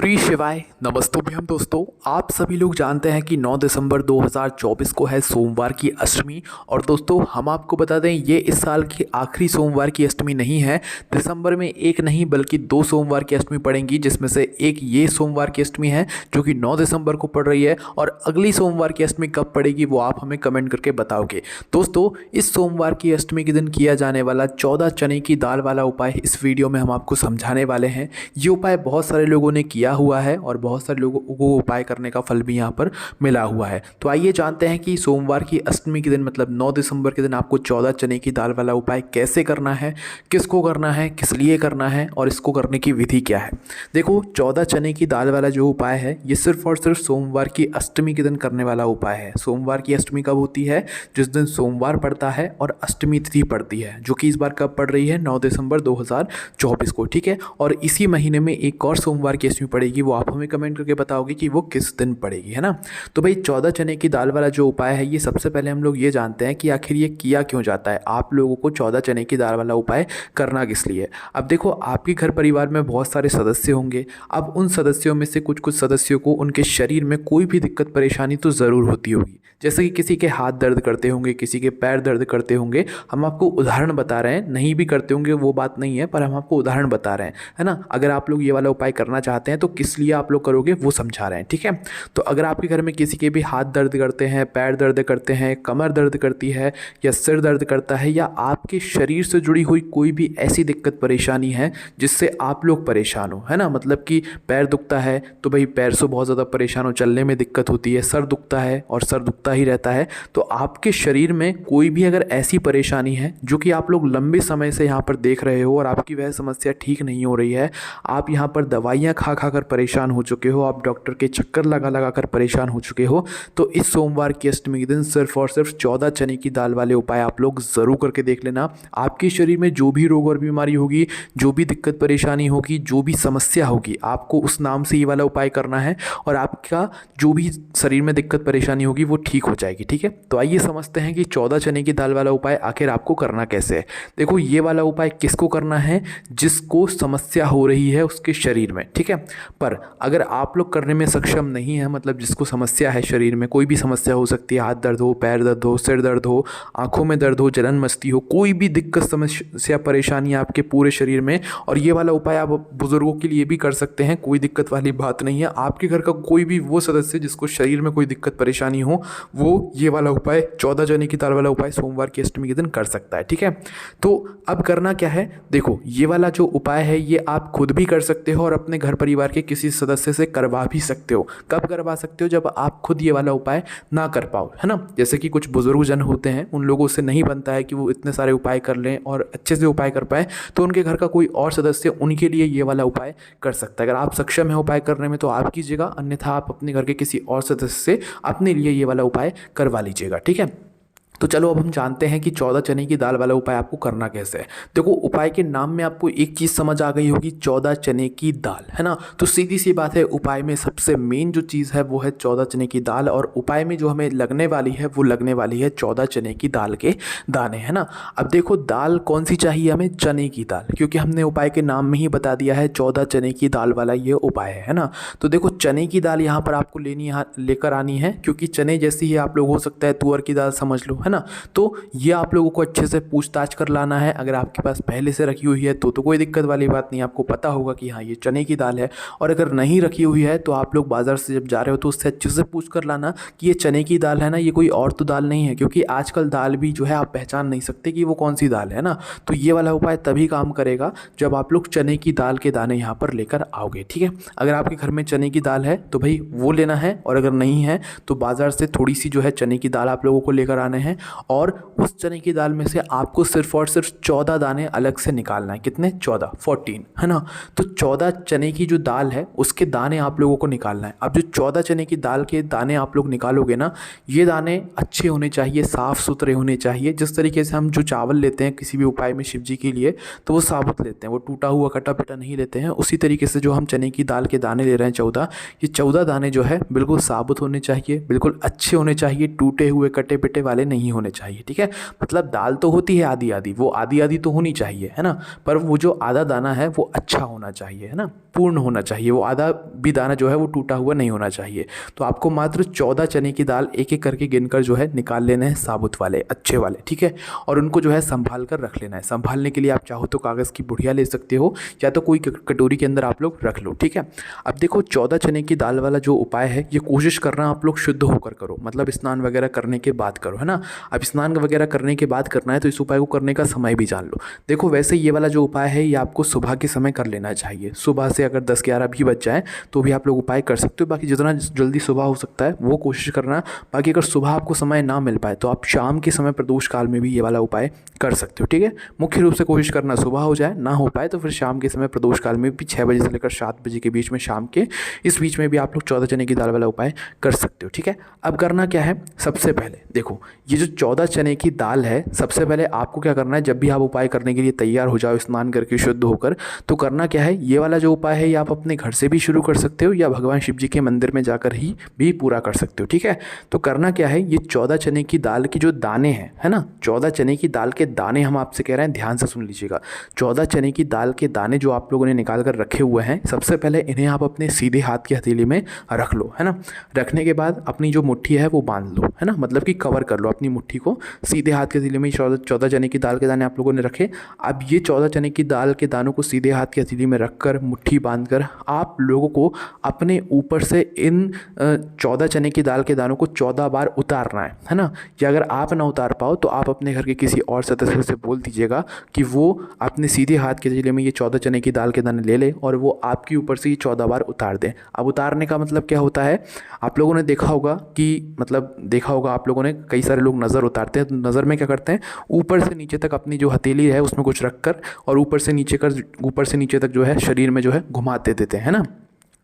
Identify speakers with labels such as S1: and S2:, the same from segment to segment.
S1: श्री शिवाय नमस्तुभ्यम दोस्तों। आप सभी लोग जानते हैं कि 9 दिसंबर 2024 को है सोमवार की अष्टमी। और दोस्तों हम आपको बता दें ये इस साल की आखिरी सोमवार की अष्टमी नहीं है। दिसंबर में एक नहीं बल्कि 2 सोमवार की अष्टमी पड़ेंगी, जिसमें से एक ये सोमवार की अष्टमी है जो कि 9 दिसंबर को पड़ रही है, और अगली सोमवार की अष्टमी कब पड़ेगी वो आप हमें कमेंट करके बताओगे। दोस्तों इस सोमवार की अष्टमी के दिन किया जाने वाला 14 चने की दाल वाला उपाय इस वीडियो में हम आपको समझाने वाले हैं। ये उपाय बहुत सारे लोगों ने किया हुआ है और बहुत सारे लोगों को उपाय करने का फल भी यहाँ पर मिला हुआ है। तो आइए जानते हैं कि सोमवार की अष्टमी के दिन मतलब 9 दिसंबर के दिन आपको 14 चने की दाल वाला उपाय कैसे करना है, किसको करना है, किस लिए करना है और इसको करने की विधि क्या है। देखो 14 चने की दाल वाला जो उपाय है ये सिर्फ और सिर्फ सोमवार की अष्टमी के दिन करने वाला उपाय है। सोमवार की अष्टमी कब होती है? जिस दिन सोमवार पड़ता है और अष्टमी तिथि पड़ती है, जो कि इस बार कब पड़ रही है? 9 दिसंबर 2024 को। ठीक है, और इसी महीने में एक और सोमवार की अष्टमी पड़ेगी, वो आप हमें कमेंट करके बताओगे कि वो किस दिन पड़ेगी, है ना। तो भाई 14 चने की दाल वाला जो उपाय है ये सबसे पहले हम लोग ये जानते हैं कि आखिर ये किया क्यों जाता है। आप लोगों को 14 चने की दाल वाला उपाय करना किस लिए? अब देखो आपके घर परिवार में बहुत सारे सदस्य होंगे। अब उन सदस्यों में से कुछ सदस्यों को उनके शरीर में कोई भी दिक्कत परेशानी तो ज़रूर होती होगी। जैसे कि किसी के हाथ दर्द करते होंगे, किसी के पैर दर्द करते होंगे। हम आपको उदाहरण बता रहे हैं, नहीं भी करते होंगे वो बात नहीं है, पर हम आपको उदाहरण बता रहे हैं, है ना। अगर आप लोग ये वाला उपाय करना चाहते हैं तो किस लिए आप लोग करोगे वो समझा रहे हैं, ठीक है। तो अगर आपके घर में किसी के भी हाथ दर्द करते हैं, पैर दर्द करते हैं, कमर दर्द करती है या सिर दर्द करता है, या आपके शरीर से जुड़ी हुई कोई भी ऐसी दिक्कत परेशानी है जिससे आप लोग परेशान हो, है ना। मतलब कि पैर दुखता है तो भाई पैर से बहुत ज़्यादा परेशान हो, चलने में दिक्कत होती है, सर दुखता है और सर दुखता ही रहता है। तो आपके शरीर में कोई भी अगर ऐसी परेशानी है जो कि आप लोग लंबे समय से यहाँ पर देख रहे हो और आपकी वह समस्या ठीक नहीं हो रही है, आप यहाँ पर दवाइयाँ खा खा कर परेशान हो चुके हो, आप डॉक्टर के चक्कर लगा लगा कर परेशान हो चुके हो, तो इस सोमवार की अष्टमी के दिन सिर्फ और सिर्फ 14 चने की दाल वाले उपाय आप लोग ज़रूर करके देख लेना। आपके शरीर में जो भी रोग और बीमारी होगी, जो भी दिक्कत परेशानी होगी, जो भी समस्या होगी, आपको उस नाम से ये वाला उपाय करना है और आपका जो भी शरीर में दिक्कत परेशानी होगी वो ठीक हो जाएगी, ठीक है। तो आइए समझते हैं कि 14 चने की दाल वाला उपाय आखिर आपको करना कैसे है। देखो ये वाला उपाय किसको करना है? जिसको समस्या हो रही है उसके शरीर में, ठीक है। पर अगर आप लोग करने में सक्षम नहीं है, मतलब जिसको समस्या है शरीर में, कोई भी समस्या हो सकती है, हाथ दर्द हो, पैर दर्द हो, सिर दर्द हो, आंखों में दर्द हो, जलन मस्ती हो, कोई भी दिक्कत समस्या परेशानी है आपके पूरे शरीर में, और ये वाला उपाय आप बुजुर्गों के लिए भी कर सकते हैं, कोई दिक्कत वाली बात नहीं है। आपके घर का कोई भी वो सदस्य जिसको शरीर में कोई दिक्कत परेशानी हो, वो ये वाला उपाय 14 चने की दाल वाला उपाय सोमवार की अष्टमी के दिन कर सकता है, ठीक है। तो अब करना क्या है? देखो ये वाला जो उपाय है ये आप खुद भी कर सकते हो और अपने घर परिवार के किसी सदस्य से करवा भी सकते हो। कब करवा सकते हो? जब आप खुद ये वाला उपाय ना कर पाओ, है ना। जैसे कि कुछ बुजुर्ग जन होते हैं, उन लोगों से नहीं बनता है कि वो इतने सारे उपाय कर लें और अच्छे से उपाय कर पाए, तो उनके घर का कोई और सदस्य उनके लिए ये वाला उपाय कर सकता है। अगर आप सक्षम है उपाय करने में तो आप कीजिएगा, अन्यथा आप अपने घर के किसी और सदस्य से अपने लिए ये वाला उपाय करवा लीजिएगा, ठीक है। तो चलो अब हम जानते हैं कि 14 चने की दाल वाला उपाय आपको करना कैसे है। देखो उपाय के नाम में आपको एक चीज़ समझ आ गई होगी, 14 चने की दाल, है ना। तो सीधी सी बात है, उपाय में सबसे मेन जो चीज़ है वो है 14 चने की दाल, और उपाय में जो हमें लगने वाली है वो लगने वाली है 14 चने की दाल के दाने, है ना। अब देखो दाल कौन सी चाहिए हमें? चने की दाल, क्योंकि हमने उपाय के नाम में ही बता दिया है 14 चने की दाल वाला ये उपाय है ना। तो देखो चने की दाल यहाँ पर आपको लेकर आनी है, क्योंकि चने जैसी ही आप लोग हो सकता है तुअर की दाल समझ लो, है ना। तो ये आप लोगों को अच्छे से पूछताछ कर लाना है। अगर आपके पास पहले से रखी हुई है तो कोई दिक्कत वाली बात नहीं, आपको पता होगा कि हाँ ये चने की दाल है। और अगर नहीं रखी हुई है तो आप लोग बाज़ार से जब जा रहे हो तो उससे अच्छे से पूछ कर लाना कि ये चने की दाल है ना, ये कोई और तो दाल नहीं है, क्योंकि आजकल दाल भी जो है आप पहचान नहीं सकते कि वो कौन सी दाल है ना। तो ये वाला उपाय तभी काम करेगा जब आप लोग चने की दाल के दाने यहाँ पर लेकर आओगे, ठीक है। अगर आपके घर में चने की दाल है तो भाई वो लेना है, और अगर नहीं है तो बाज़ार से थोड़ी सी जो है चने की दाल आप लोगों को लेकर आने हैं, और उस चने की दाल में से आपको सिर्फ और सिर्फ 14 दाने अलग से निकालना है। कितने? 14, 14, है ना। तो 14 चने की जो दाल है उसके दाने आप लोगों को निकालना है। अब जो 14 चने की दाल के दाने आप लोग निकालोगे ना, ये दाने अच्छे होने चाहिए, साफ़ सुथरे होने चाहिए। जिस तरीके से हम जो चावल लेते हैं किसी भी उपाय में शिव जी के लिए, तो वो साबुत लेते हैं, वो टूटा हुआ कटा पिटा नहीं लेते हैं। उसी तरीके से जो हम चने की दाल के दाने ले रहे हैं 14, ये 14 दाने जो है बिल्कुल साबुत होने चाहिए, बिल्कुल अच्छे होने चाहिए, टूटे हुए कटे पिटे वाले नहीं नहीं होने चाहिए, ठीक है। मतलब दाल तो होती है आधी आधी, वो आधी आधी तो होनी चाहिए, है ना, पर वो जो आधा दाना है वो अच्छा होना चाहिए, है ना, पूर्ण होना चाहिए, वो आधा भी दाना जो है वो टूटा हुआ नहीं होना चाहिए। तो आपको मात्र 14 चने की दाल एक एक करके गिनकर जो है निकाल लेने हैं, साबुत वाले अच्छे वाले, ठीक है। और उनको जो है संभाल कर रख लेना है। संभालने के लिए आप चाहो तो कागज़ की बुढ़िया ले सकते हो, या तो कोई कटोरी के अंदर आप लोग रख लो, ठीक है। अब देखो 14 चने की दाल वाला जो उपाय है, ये कोशिश करना आप लोग शुद्ध होकर करो, मतलब स्नान वगैरह करने के बाद करो, है ना। अब स्नान वगैरह करने के बाद करना है तो इस उपाय को करने का समय भी जान लो। देखो वैसे ये वाला जो उपाय है ये आपको सुबह के समय कर लेना चाहिए। सुबह से अगर 10-11 भी बज जाए तो भी आप लोग उपाय कर सकते हो। बाकी जितना जल्दी सुबह हो सकता है वो कोशिश करना। बाकी अगर सुबह आपको समय ना मिल पाए तो आप शाम के समय प्रदोष काल में भी ये वाला उपाय कर सकते हो, ठीक है। मुख्य रूप से कोशिश करना सुबह हो जाए, ना हो पाए तो फिर शाम के समय प्रदोष काल में भी 6 बजे से लेकर 7 बजे के बीच में, शाम के इस बीच में भी आप लोग 14 चने की दाल वाला उपाय कर सकते हो, ठीक है। अब करना क्या है, सबसे पहले देखो ये जो 14 चने की दाल है, सबसे पहले आपको क्या करना है, जब भी आप उपाय करने के लिए तैयार हो जाओ स्नान करके शुद्ध होकर, तो करना क्या है, ये वाला जो उपाय है ये आप अपने घर से भी शुरू कर सकते हो या भगवान शिव जी के मंदिर में जाकर ही भी पूरा कर सकते हो, ठीक है। तो करना क्या है, ये 14 चने की दाल की जो दाने हैं, है ना, 14 चने की दाल के दाने हम आपसे कह रहे हैं, ध्यान से सुन लीजिएगा। 14 चने की दाल के दाने जो आप लोगों ने निकाल कर रखे हुए हैं, सबसे पहले इन्हें आप अपने सीधे हाथ की हथेली में रख लो, है ना। रखने के बाद अपनी जो मुट्ठी है वो बांध लो, है ना, मतलब कि कवर कर लो अपनी मुट्ठी को। सीधे हाथ के हथेली में 14 चने की दाल के दाने आप लोगों ने रखे। अब ये 14 चने की दाल के दानों को सीधे हाथ की हथेली में रखकर मुट्ठी बांधकर आप लोगों को अपने ऊपर से इन 14 चने की दाल के दानों को 14 बार उतारना है ना। या अगर आप ना उतार पाओ तो आप अपने घर के किसी और सदस्य से बोल दीजिएगा कि वो अपने सीधे हाथ के हथेली में ये 14 चने की दाल के दाने ले ले और वो आपके ऊपर से ये 14 बार उतार दें। अब उतारने का मतलब क्या होता है, आप लोगों ने देखा होगा कि आप लोगों ने कई सारे लोग नज़र उतारते हैं, तो नज़र में क्या करते हैं, ऊपर से नीचे तक अपनी जो हथेली है उसमें कुछ रख कर और ऊपर से नीचे तक जो है शरीर में जो है घुमाते देते हैं ना।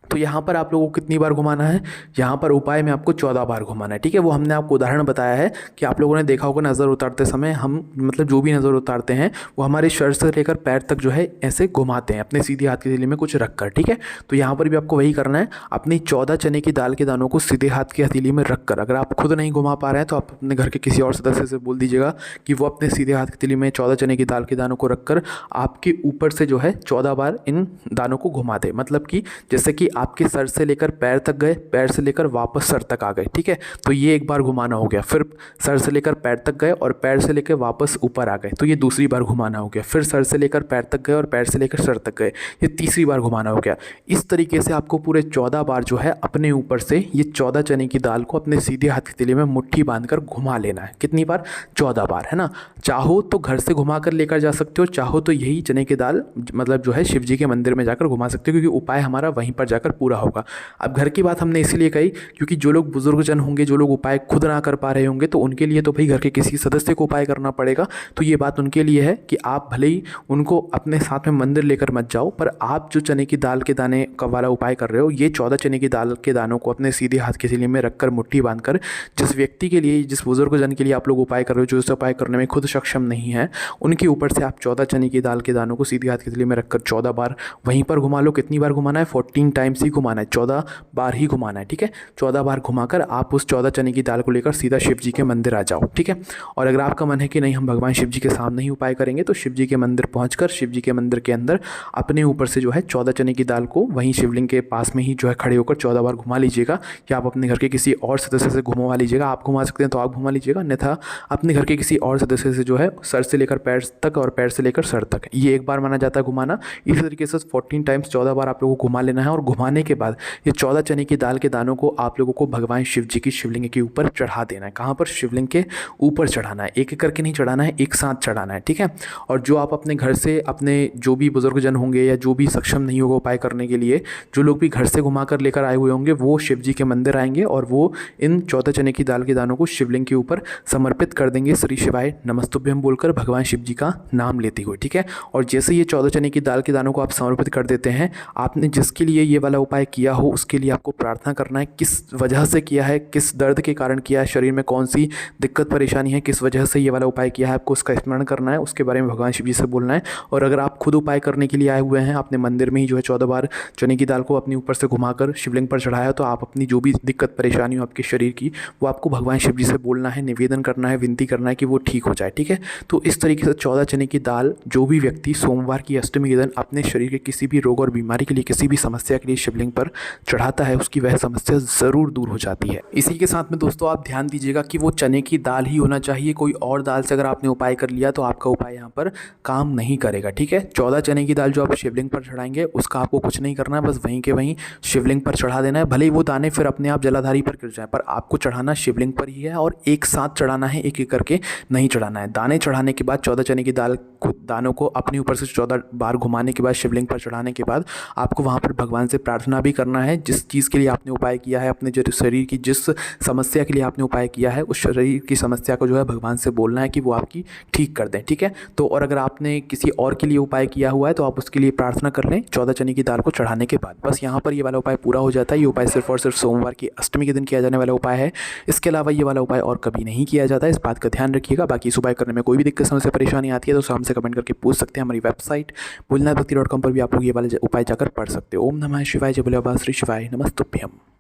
S1: तो यहाँ पर आप लोगों को कितनी बार घुमाना है, यहाँ पर उपाय में आपको 14 बार घुमाना है, ठीक है। वो हमने आपको उदाहरण बताया है कि आप लोगों ने देखा होगा नज़र उतारते समय हम मतलब जो भी नज़र उतारते हैं वो हमारे शरीर से लेकर पैर तक जो है ऐसे घुमाते हैं अपने सीधे हाथ की हथेली में कुछ रख कर, ठीक है। तो यहाँ पर भी आपको वही करना है, अपनी 14 चने की दाल के दानों को सीधे हाथ की हथेली में रख कर, अगर आप खुद नहीं घुमा पा रहे हैं तो आप अपने घर के किसी और सदस्य से बोल दीजिएगा कि वो अपने सीधे हाथ की हथेली में 14 चने की दाल के दानों को रख कर आपके ऊपर से जो है 14 बार इन दानों को घुमा दे। मतलब कि जैसे कि आपके सर से लेकर पैर तक गए, पैर से लेकर वापस सर तक आ गए, ठीक है। तो ये एक बार घुमाना हो गया। फिर सर से लेकर पैर तक गए और पैर से लेकर वापस ऊपर आ गए, तो ये दूसरी बार घुमाना हो गया। फिर सर से लेकर पैर तक गए और पैर से लेकर सर तक गए, ये तीसरी बार घुमाना हो गया। इस तरीके से आपको पूरे 14 बार जो है अपने ऊपर से ये 14 चने की दाल को अपने सीधे हाथ की हथेली में मुट्ठी बांधकर घुमा लेना है। कितनी बार, 14 बार, है ना। चाहो तो घर से घुमा कर लेकर जा सकते हो, चाहो तो यही चने की दाल मतलब जो है शिव जी के मंदिर में जाकर घुमा सकते हो, क्योंकि उपाय हमारा वहीं पर जाकर पूरा होगा। अब घर की बात हमने इसीलिए कही क्योंकि जो लोग बुजुर्गजन होंगे, जो लोग उपाय खुद ना कर पा रहे होंगे, तो उनके लिए तो भाई घर के किसी सदस्य को उपाय करना पड़ेगा। तो ये बात उनके लिए है कि आप भले ही उनको अपने साथ में मंदिर लेकर मत जाओ, पर आप जो चने की दाल के दाने का वाला उपाय कर रहे हो, ये 14 चने की दाल के दानों को अपने सीधे हाथ की हथेली में रखकर मुट्ठी बांधकर जिस व्यक्ति के लिए, जिस बुजुर्गजन के लिए आप लोग उपाय कर रहे हो, जो इस उपाय करने में खुद सक्षम नहीं है, उनके ऊपर से आप 14 चने की दाल के दानों को सीधे हाथ की हथेली में रखकर 14 बार वहीं पर घुमा लो। कितनी बार घुमाना है, 14 टाइम्स ही घुमाना है, 14 बार ही घुमाना है, ठीक है। 14 बार घुमाकर आप उस 14 चने की दाल को लेकर सीधा शिव जी के मंदिर आ जाओ, ठीक है। और अगर आपका मन है कि नहीं हम भगवान शिव जी के सामने ही उपाय करेंगे, तो शिव जी के मंदिर पहुंचकर शिव जी के मंदिर के अंदर अपने ऊपर से जो है 14 चने की दाल को वहीं शिवलिंग के पास में ही जो है खड़े होकर 14 बार घुमा लीजिएगा, या आप अपने घर के किसी और सदस्य से घुमवा लीजिएगा। आप घुमा सकते हैं तो आप घुमा लीजिएगा, अन्यथा अपने घर के किसी और सदस्य से जो है सर से लेकर पैर तक और पैर से लेकर सर तक, ये एक बार माना जाता है घुमाना। इसी तरीके से 14 टाइम्स 14 बार आप लोगों को घुमा लेना है। और घुमाने के बाद ये 14 चने की दाल के दानों को आप लोगों को भगवान शिव जी की शिवलिंग के ऊपर चढ़ा देना है। कहाँ पर, शिवलिंग के ऊपर चढ़ाना है, एक एक करके नहीं चढ़ाना है, एक साथ चढ़ाना है, ठीक है। और जो आप अपने घर से अपने जो भी बुजुर्गजन होंगे या जो भी सक्षम नहीं होगा उपाय करने के लिए, जो लोग भी घर से घुमा कर लेकर आए हुए होंगे, वो शिव जी के मंदिर आएंगे और वो इन 14 चने की दाल के दानों को शिवलिंग के ऊपर समर्पित कर देंगे, श्री शिवाय नमस्तुभ्यम बोलकर भगवान शिव जी का नाम लेते हुए, ठीक है। और जैसे ये 14 चने की दाल के दानों को आप समर्पित कर देते हैं, आपने जिसके लिए ये वाला वाला उपाय किया हो उसके लिए आपको प्रार्थना करना है। किस वजह से किया है, किस दर्द के कारण किया है, शरीर में कौन सी दिक्कत परेशानी है, किस वजह से ये वाला उपाय किया है, आपको उसका स्मरण करना है, उसके बारे में भगवान शिव जी से बोलना है। और अगर आप खुद उपाय करने के लिए आए हुए हैं, आपने मंदिर में ही जो है 14 बार चने की दाल को अपने ऊपर से घुमाकर शिवलिंग पर चढ़ाया, तो आप अपनी जो भी दिक्कत परेशानी हो आपके शरीर की, वो आपको भगवान शिव जी से बोलना है, निवेदन करना है, विनती करना है कि वो ठीक हो जाए। ठीक है, तो इस तरीके से 14 चने की दाल जो भी व्यक्ति सोमवार की अष्टमी के दिन अपने शरीर के किसी भी रोग और बीमारी के लिए, किसी भी समस्या के लिए शिवलिंग पर चढ़ाता है, उसकी वह समस्या ज़रूर दूर हो जाती है। इसी के साथ में दोस्तों आप ध्यान दीजिएगा कि वो चने की दाल ही होना चाहिए। कोई और दाल से अगर आपने उपाय कर लिया तो आपका उपाय यहाँ पर काम नहीं करेगा। ठीक है, 14 चने की दाल जो आप शिवलिंग पर चढ़ाएंगे उसका आपको कुछ नहीं करना है, बस वहीं के वहीं शिवलिंग पर चढ़ा देना है। भले ही वो दाने फिर अपने आप जलाधारी पर गिर जाए, पर आपको चढ़ाना शिवलिंग पर ही है और एक साथ चढ़ाना है, एक एक करके नहीं चढ़ाना है। दाने चढ़ाने के बाद 14 चने की दाल दानों को अपने ऊपर से 14 बार घुमाने के बाद शिवलिंग पर चढ़ाने के बाद आपको वहाँ पर भगवान से प्रार्थना भी करना है। जिस चीज़ के लिए आपने उपाय किया है, अपने जो शरीर की जिस समस्या के लिए आपने उपाय किया है, उस शरीर की समस्या को जो है भगवान से बोलना है कि वो आपकी ठीक कर दें। ठीक है, तो और अगर आपने किसी और के लिए उपाय किया हुआ है तो आप उसके लिए प्रार्थना कर लें 14 चने की दाल को चढ़ाने के बाद। बस यहाँ पर ये वाला उपाय पूरा हो जाता है। ये उपाय सिर्फ और सिर्फ सोमवार की अष्टमी के दिन किया जाने वाला उपाय है। इसके अलावा ये वाला उपाय और कभी नहीं किया जाता है, इस बात का ध्यान रखिएगा। बाकी इस उपाय करने में कोई भी दिक्कत, समस्या, परेशानी आती है तो हमसे कमेंट करके पूछ सकते हैं। हमारी वेबसाइट भोलेनाथभक्ति.com पर भी आप लोग ये वाले उपाय जाकर पढ़ सकते हो। ओम नमः शिवाय, जय भोले बाबा श्री शिवाय, नमस्तुभ्यम।